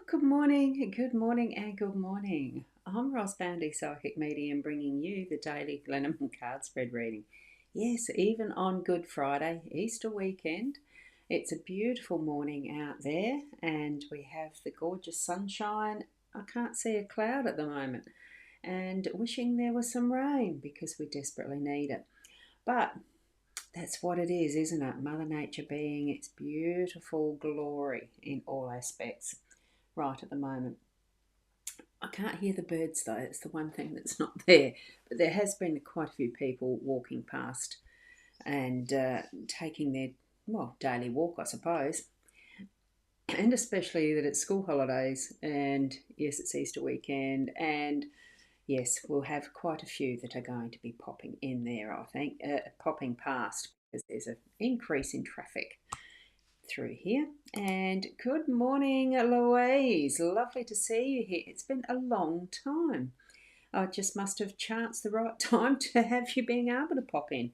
good morning, and good morning. I'm rosboundy psychic medium, bringing you the daily Lenormand card spread reading. Yes, even on Good Friday, Easter weekend, it's a beautiful morning out there, and we have the gorgeous sunshine. I can't see a cloud at the moment, and wishing there was some rain because we desperately need it. But that's what it is, isn't it? Mother Nature being its beautiful glory in all aspects right at the moment. I can't hear the birds though, it's the one thing that's not there. But there has been quite a few people walking past and taking their, daily walk, I suppose. And especially that it's school holidays, and yes, it's Easter weekend, and yes, we'll have quite a few that are going to be popping in there, I think, popping past because there's an increase in traffic through here. And good morning, Louise. Lovely to see you here. It's been a long time. I just must have chanced the right time to have you being able to pop in.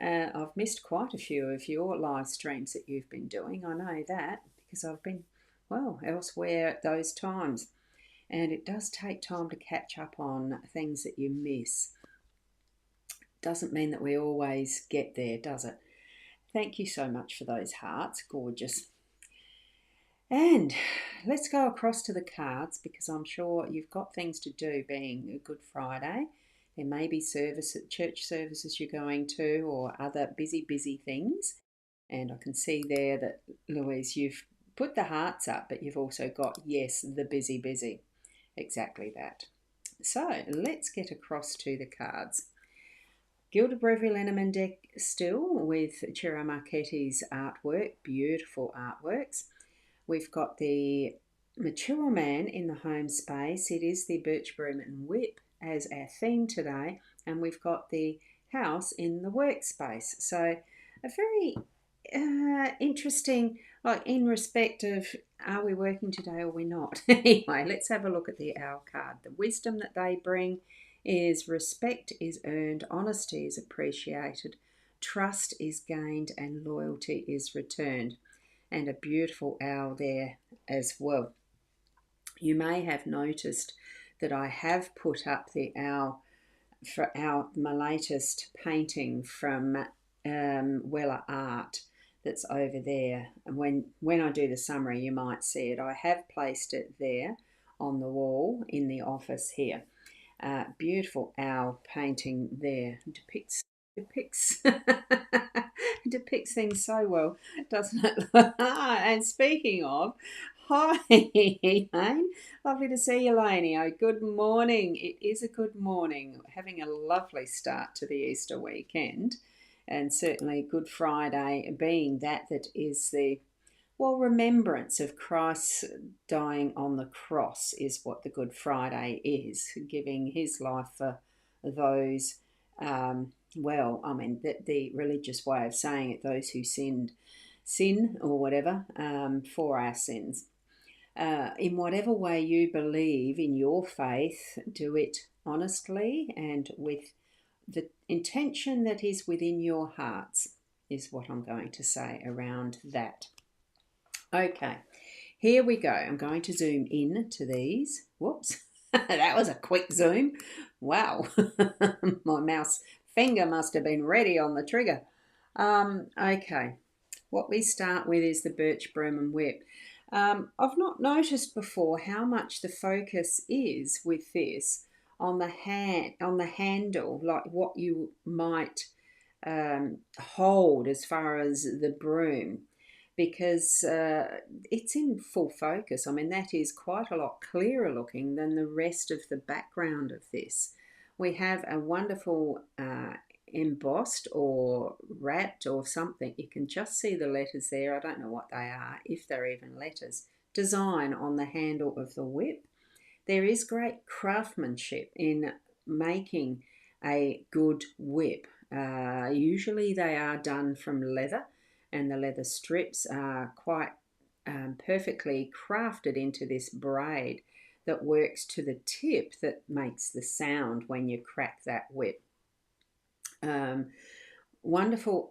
I've missed quite a few of your live streams that you've been doing. I know that because I've been, elsewhere at those times. And it does take time to catch up on things that you miss. Doesn't mean that we always get there, does it? Thank you so much for those hearts. Gorgeous. And let's go across to the cards because I'm sure you've got things to do being a Good Friday. There may be church services you're going to, or other busy things. And I can see there that, Louise, you've put the hearts up, but you've also got, yes, the busy. Exactly that. So let's get across to the cards. Gilded Breviary Lenormand deck still with Ciro Marchetti's artwork, beautiful artworks. We've got the mature man in the home space. It is the birch broom and whip as our theme today. And we've got the house in the workspace. So a very interesting, like in respect of are we working today or we're not. Anyway, let's have a look at the owl card. The wisdom that they bring is respect is earned, honesty is appreciated, trust is gained, and loyalty is returned. And a beautiful owl there as well. You may have noticed that I have put up the owl for my latest painting from Weller Art that's over there. And when I do the summary, you might see it. I have placed it there on the wall in the office here. Beautiful owl painting there depicts depicts things so well, doesn't it? And speaking of, hi Elaine, lovely to see you, Lainey. Oh, good morning. It is a good morning. Having a lovely start to the Easter weekend, and certainly Good Friday being that is the remembrance of Christ dying on the cross is what the Good Friday is, giving his life for those, the religious way of saying it, those who sin or whatever, for our sins. In whatever way you believe in your faith, do it honestly and with the intention that is within your hearts, is what I'm going to say around that. Okay, here we go. I'm going to zoom in to these. Whoops, that was a quick zoom. Wow, my mouse finger must have been ready on the trigger. Okay, what we start with is the birch broom and whip. I've not noticed before how much the focus is with this on the handle, like what you might hold as far as the broom, because it's in full focus. I mean, that is quite a lot clearer looking than the rest of the background of this. We have a wonderful embossed or wrapped or something. You can just see the letters there. I don't know what they are, if they're even letters. Design on the handle of the whip. There is great craftsmanship in making a good whip. Usually they are done from leather, and the leather strips are quite perfectly crafted into this braid that works to the tip that makes the sound when you crack that whip. Wonderful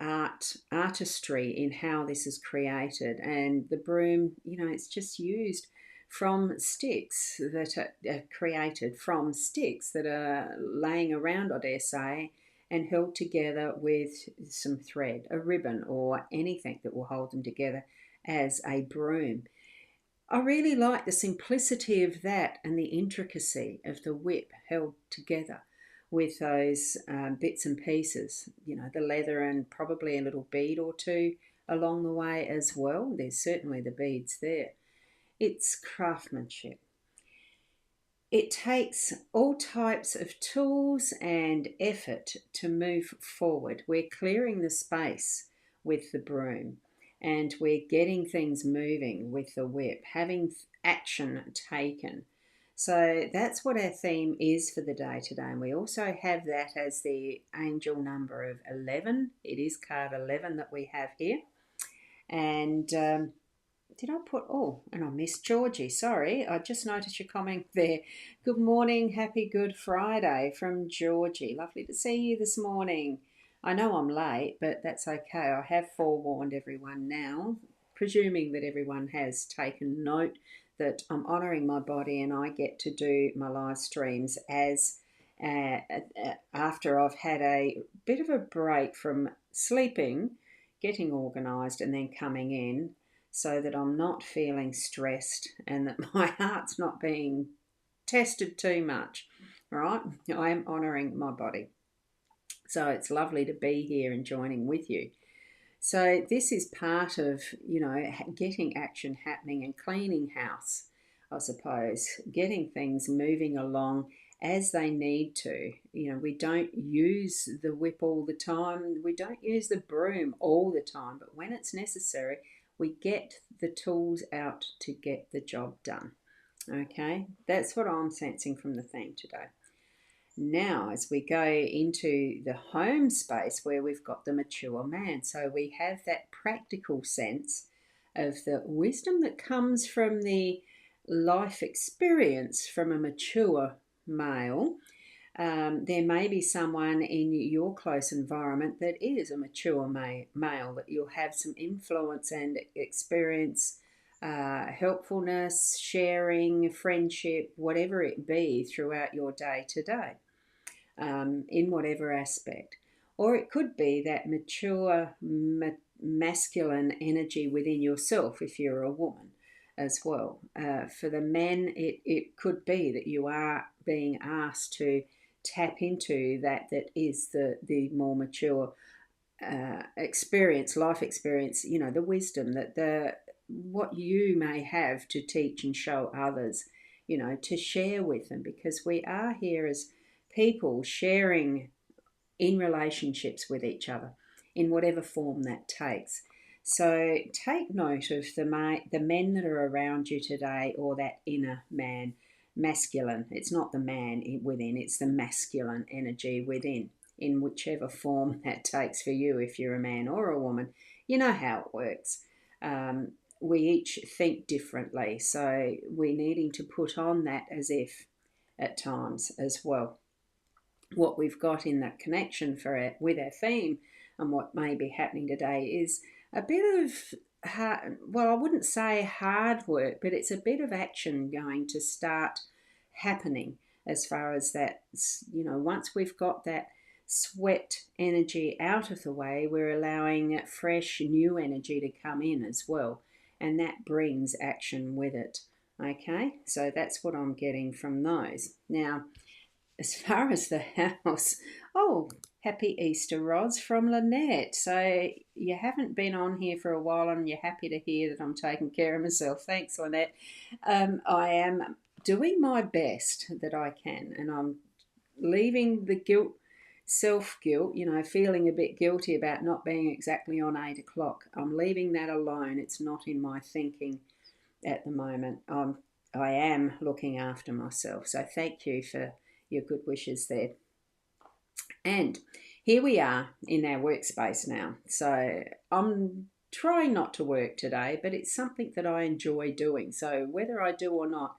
artistry in how this is created, and the broom, it's just used from sticks that are created from sticks that are laying around, I dare say, and held together with some thread, a ribbon, or anything that will hold them together as a broom. I really like the simplicity of that and the intricacy of the whip held together with those bits and pieces, the leather and probably a little bead or two along the way as well. There's certainly the beads there. It's craftsmanship. It takes all types of tools and effort to move forward. We're clearing the space with the broom and we're getting things moving with the whip, having action taken. So that's what our theme is for the day today. And we also have that as the angel number of 11. It is card 11 that we have here. And did I put, and I missed Georgie, sorry, I just noticed your comment there. Good morning, happy Good Friday from Georgie. Lovely to see you this morning. I know I'm late, but that's okay. I have forewarned everyone now, presuming that everyone has taken note that I'm honouring my body and I get to do my live streams as after I've had a bit of a break from sleeping, getting organised and then coming in, so that I'm not feeling stressed and that my heart's not being tested too much, right? I am honouring my body. So it's lovely to be here and joining with you. So this is part of, getting action happening and cleaning house, I suppose, getting things moving along as they need to. We don't use the whip all the time. We don't use the broom all the time, but when it's necessary, we get the tools out to get the job done. Okay, that's what I'm sensing from the theme today. Now, as we go into the home space where we've got the mature man, so we have that practical sense of the wisdom that comes from the life experience from a mature male. There may be someone in your close environment that is a mature male, that you'll have some influence and experience, helpfulness, sharing, friendship, whatever it be throughout your day to day, in whatever aspect. Or it could be that mature masculine energy within yourself if you're a woman as well. For the men, it could be that you are being asked to tap into that is the more mature experience, life experience, the wisdom that what you may have to teach and show others, to share with them, because we are here as people sharing in relationships with each other in whatever form that takes. So take note of the men that are around you today, or that inner man, masculine. It's not the man within, it's the masculine energy within, in whichever form that takes for you, if you're a man or a woman. You know how it works. We each think differently, so we're needing to put on that as if at times as well. What we've got in that connection with our theme and what may be happening today is a bit of I wouldn't say hard work, but it's a bit of action going to start happening as far as that, once we've got that sweat energy out of the way, we're allowing fresh new energy to come in as well, and that brings action with it. Okay, so that's what I'm getting from those. Now, as far as the house, happy Easter, Roz, from Lynette. So you haven't been on here for a while and you're happy to hear that I'm taking care of myself. Thanks, Lynette. I am doing my best that I can, and I'm leaving the self-guilt, feeling a bit guilty about not being exactly on 8 o'clock. I'm leaving that alone. It's not in my thinking at the moment. I am looking after myself. So thank you for your good wishes there. And here we are in our workspace now. So I'm trying not to work today, but it's something that I enjoy doing. So whether I do or not,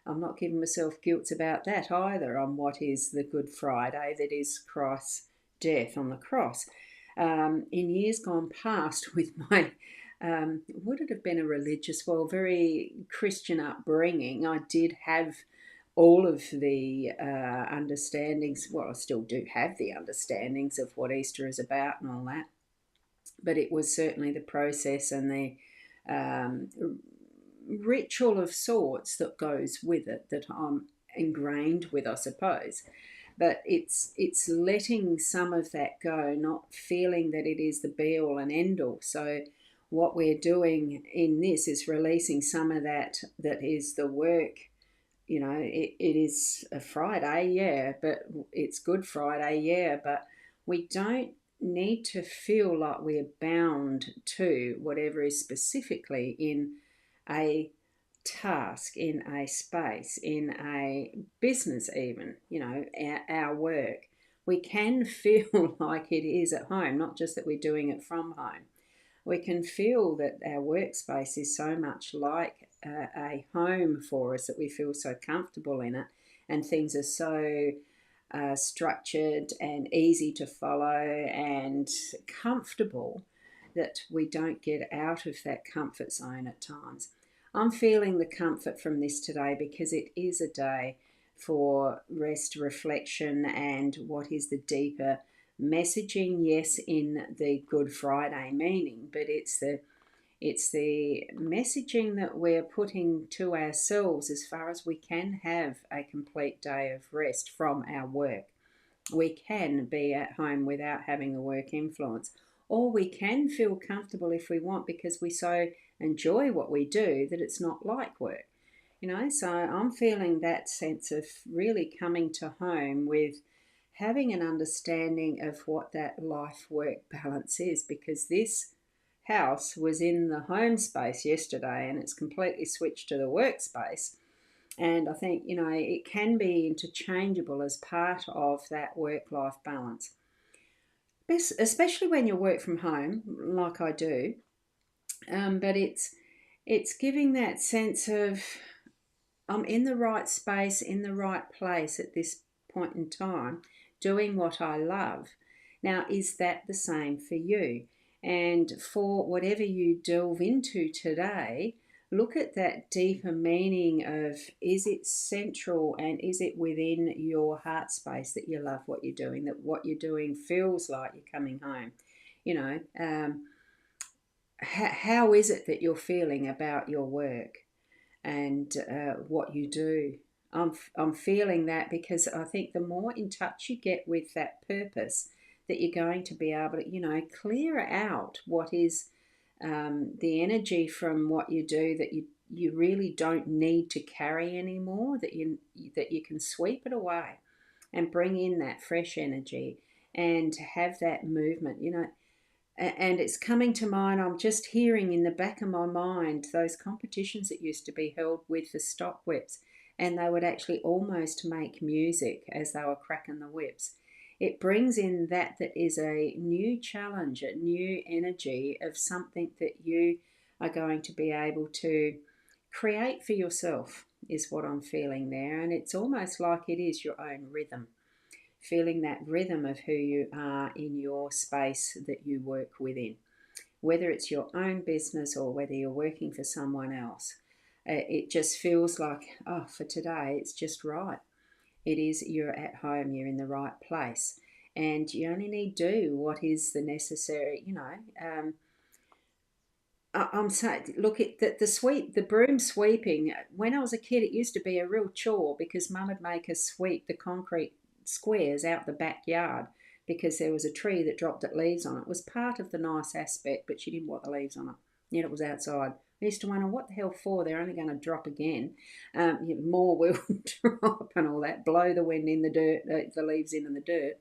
I'm not giving myself guilt about that either, on what is the Good Friday that is Christ's death on the cross. In years gone past, with my would it have been a religious, well, very Christian upbringing. I did have all of the understandings. Well, I still do have the understandings of what Easter is about and all that, but it was certainly the process and the um, ritual of sorts that goes with it that I'm ingrained with, I suppose. But it's letting some of that go, not feeling that it is the be all and end all. So what we're doing in this is releasing some of that is the work. It is a Friday, yeah, but it's Good Friday, yeah, but we don't need to feel like we're bound to whatever is specifically in a task, in a space, in a business, even, our work. We can feel like it is at home, not just that we're doing it from home. We can feel that our workspace is so much like a home for us, that we feel so comfortable in it, and things are so structured and easy to follow and comfortable that we don't get out of that comfort zone at times. I'm feeling the comfort from this today because it is a day for rest, reflection, and what is the deeper messaging, yes, in the Good Friday meaning, but it's the messaging that we're putting to ourselves as far as we can have a complete day of rest from our work. We can be at home without having a work influence, or we can feel comfortable if we want because we so enjoy what we do that it's not like work. So I'm feeling that sense of really coming to home with having an understanding of what that life work balance is, because this house was in the home space yesterday and it's completely switched to the workspace. And I think, it can be interchangeable as part of that work life balance, especially when you work from home, like I do. But it's giving that sense of I'm in the right space, in the right place at this point in time, doing what I love. Now, is that the same for you? And for whatever you delve into today, look at that deeper meaning of, is it central and is it within your heart space that you love what you're doing, that what you're doing feels like you're coming home? You know, how is it that you're feeling about your work and what you do? I'm feeling that because I think the more in touch you get with that purpose, that you're going to be able to, clear out what is the energy from what you do that you really don't need to carry anymore. That you can sweep it away and bring in that fresh energy and have that movement. And it's coming to mind. I'm just hearing in the back of my mind those competitions that used to be held with the stock whips, and they would actually almost make music as they were cracking the whips. It brings in that is a new challenge, a new energy of something that you are going to be able to create for yourself, is what I'm feeling there. And it's almost like it is your own rhythm, feeling that rhythm of who you are in your space that you work within, whether it's your own business or whether you're working for someone else. It just feels like, oh, for today, it's just right. It is, you're at home, you're in the right place, and you only need do what is the necessary, I'm saying, look at the broom sweeping. When I was a kid, it used to be a real chore because Mum would make us sweep the concrete squares out the backyard because there was a tree that dropped its leaves on it. It was part of the nice aspect, but she didn't want the leaves on it. Yet it was outside. I used to wonder what the hell for. They're only going to drop again. More will drop and all that. Blow the wind in the dirt, the leaves in the dirt.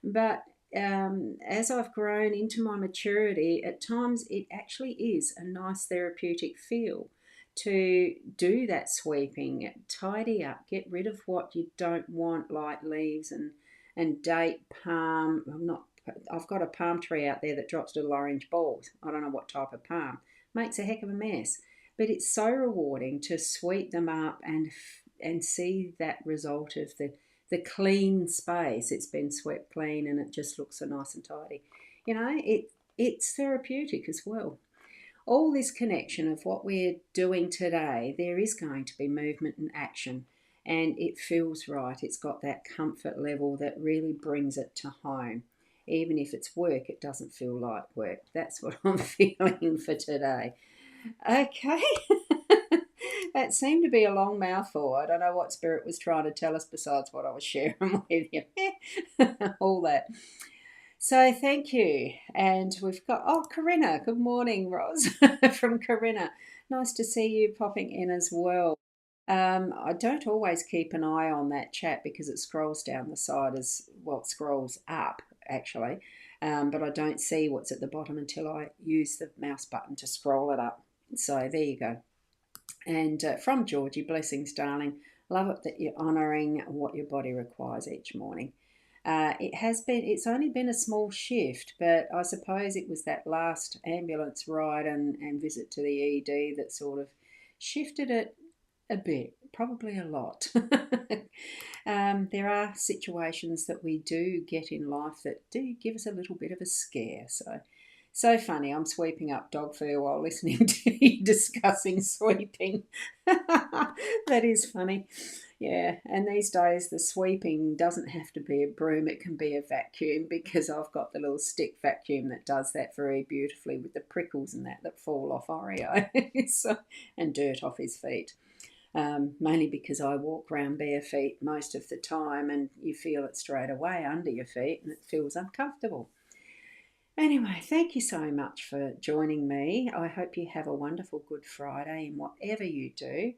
But as I've grown into my maturity, at times it actually is a nice therapeutic feel to do that sweeping, tidy up, get rid of what you don't want, like leaves and date, palm. I've got a palm tree out there that drops little orange balls. I don't know what type of palm. Makes a heck of a mess. But it's so rewarding to sweep them up and see that result of the clean space. It's been swept clean and it just looks so nice and tidy. It's therapeutic as well. all this connection of what we're doing today, there is going to be movement and action, and it feels right. It's got that comfort level that really brings it to home. Even if it's work, it doesn't feel like work. That's what I'm feeling for today. Okay. That seemed to be a long mouthful. I don't know what Spirit was trying to tell us besides what I was sharing with you. All that. So thank you. And we've got, oh, Corinna. Good morning, Roz, from Corinna. Nice to see you popping in as well. I don't always keep an eye on that chat because it scrolls down the side as well, it scrolls up actually. But I don't see what's at the bottom until I use the mouse button to scroll it up. So there you go. And from Georgie, blessings, darling. Love it that you're honouring what your body requires each morning. It's only been a small shift, but I suppose it was that last ambulance ride and visit to the ED that sort of shifted it a bit, probably a lot. There are situations that we do get in life that do give us a little bit of a scare. So funny. I'm sweeping up dog fur while listening to you discussing sweeping. That is funny. Yeah, and these days the sweeping doesn't have to be a broom, it can be a vacuum because I've got the little stick vacuum that does that very beautifully with the prickles and that fall off Oreo and dirt off his feet. Mainly because I walk around bare feet most of the time and you feel it straight away under your feet and it feels uncomfortable. Anyway, thank you so much for joining me. I hope you have a wonderful Good Friday in whatever you do,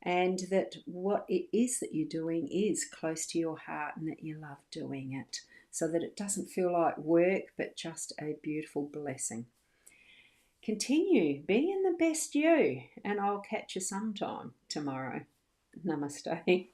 and that what it is that you're doing is close to your heart and that you love doing it so that it doesn't feel like work but just a beautiful blessing. Continue being the best you, and I'll catch you sometime tomorrow. Namaste.